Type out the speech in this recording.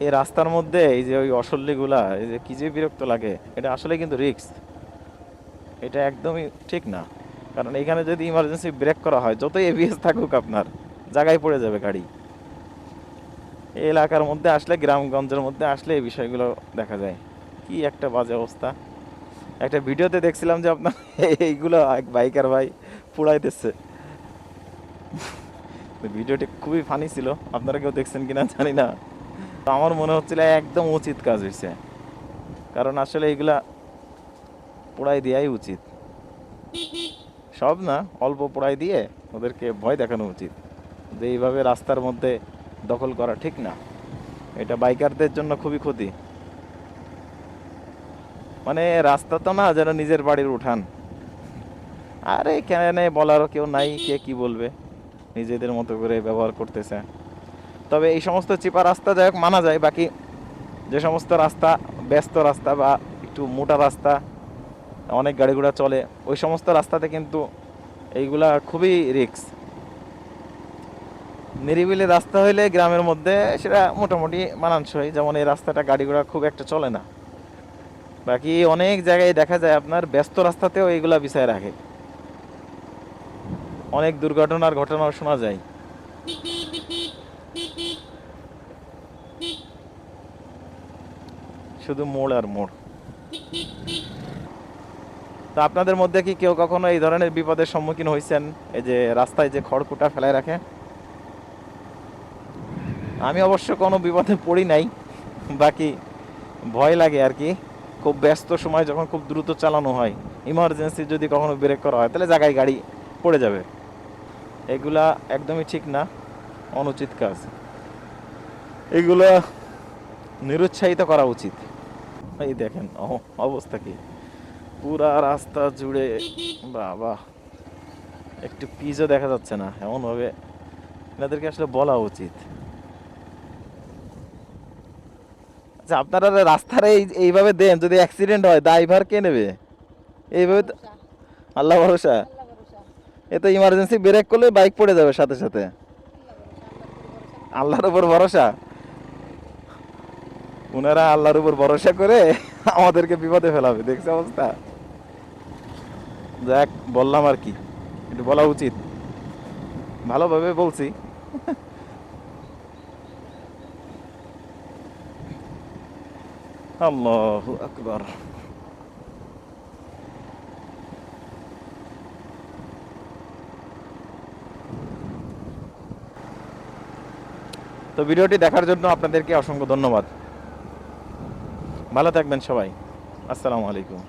এই রাস্তার মধ্যে এই যে ওই অসল্লিগুলা, এই যে কি যে বিরক্ত লাগে, এটা আসলে কিন্তু রিস্ক। এটা একদমই ঠিক না। কারণ এখানে যদি ইমার্জেন্সি ব্রেক করা হয়, যতই এবিএস থাকুক আপনার, জায়গায় পড়ে যাবে গাড়ি। এই এলাকার মধ্যে আসলে, গ্রামগঞ্জের মধ্যে আসলে এই বিষয়গুলো দেখা যায়। কি একটা বাজে অবস্থা। একটা ভিডিওতে দেখছিলাম যে আপনার এইগুলো এক বাইকার ভাই পুড়াইতেছে। ভিডিওটি খুবই ফানি ছিল, আপনারা কেউ দেখছেন কিনা জানি না। তো আমার মনে হচ্ছিল একদম উচিত কাজ হয়েছে। কারণ আসলে এইগুলা পোড়াই দেওয়াই উচিত। সব না, অল্প পোড়াই দিয়ে ওদেরকে ভয় দেখানো উচিত যে এইভাবে রাস্তার মধ্যে দখল করা ঠিক না। এটা বাইকারদের জন্য খুবই ক্ষতি। মানে রাস্তা তো না যেন নিজের বাড়ির উঠান। আরে কেন, বলারও কেউ নাই, কে কি বলবে, নিজেদের মতো করে ব্যবহার করতেছে। তবে এই সমস্ত চিপা রাস্তা যাই হোক মানা যায়, বাকি যে সমস্ত রাস্তা ব্যস্ত রাস্তা বা একটু মোটা রাস্তা, অনেক গাড়ি ঘোড়া চলে, ওই সমস্ত রাস্তাতে কিন্তু এইগুলা খুবই রিস্ক। নিরিবিলি রাস্তা হইলে গ্রামের মধ্যে সেটা মোটামুটি মানানসই, যেমন এই রাস্তাটা গাড়ি ঘোড়া খুব একটা চলে না। বাকি অনেক জায়গায় দেখা যায় আপনার ব্যস্ত রাস্তাতেও এইগুলা বিছায় রাখে, অনেক দুর্ঘটনার ঘটনাও শোনা যায়। শুধু মোড় আর মোড়। তো আপনাদের মধ্যে কি কেউ কখনো এই ধরনের বিপদের সম্মুখীন হয়েছেন, এই যে রাস্তায় যে খড়কুটা ফেলায় রাখে? আমি অবশ্য কোনো বিপদে পড়ি নাই, বাকি ভয় লাগে আর কি। খুব ব্যস্ত সময় যখন খুব দ্রুত চালানো হয়, ইমার্জেন্সি যদি কখনো ব্রেক করা হয়, তাহলে জায়গায় গাড়ি পড়ে যাবে। এগুলা একদমই ঠিক না, অনুচিত কাজ। এগুলা নিরুৎসাহিত করা উচিত। এই দেখেন অবস্থা কি, পুরা রাস্তা জুড়ে। বাবা, একটু পিচও দেখা যাচ্ছে না, এমনভাবে এনাদেরকে আসলে বলা উচিত। আচ্ছা, আপনারা রাস্তার এইভাবে দেন, যদি অ্যাক্সিডেন্ট হয় ড্রাইভার কে নেবে? এইভাবে তো আল্লাহ ভরসা। এ তো ইমার্জেন্সি ব্রেক করলে বাইক পড়ে যাবে সাথে সাথে। আল্লাহর উপর ভরসা। ওনারা আল্লাহর উপর ভরসা করে আমাদেরকে বিপদে ফেলাবে, দেখছে অবস্থা। যাক, বললাম আর কি, একটু বলা উচিত, ভালোভাবে বলছি। আল্লাহু আকবার। তো ভিডিওটি দেখার জন্য আপনাদেরকে অসংখ্য ধন্যবাদ। ভালো থাকবেন সবাই। আসসালামু আলাইকুম।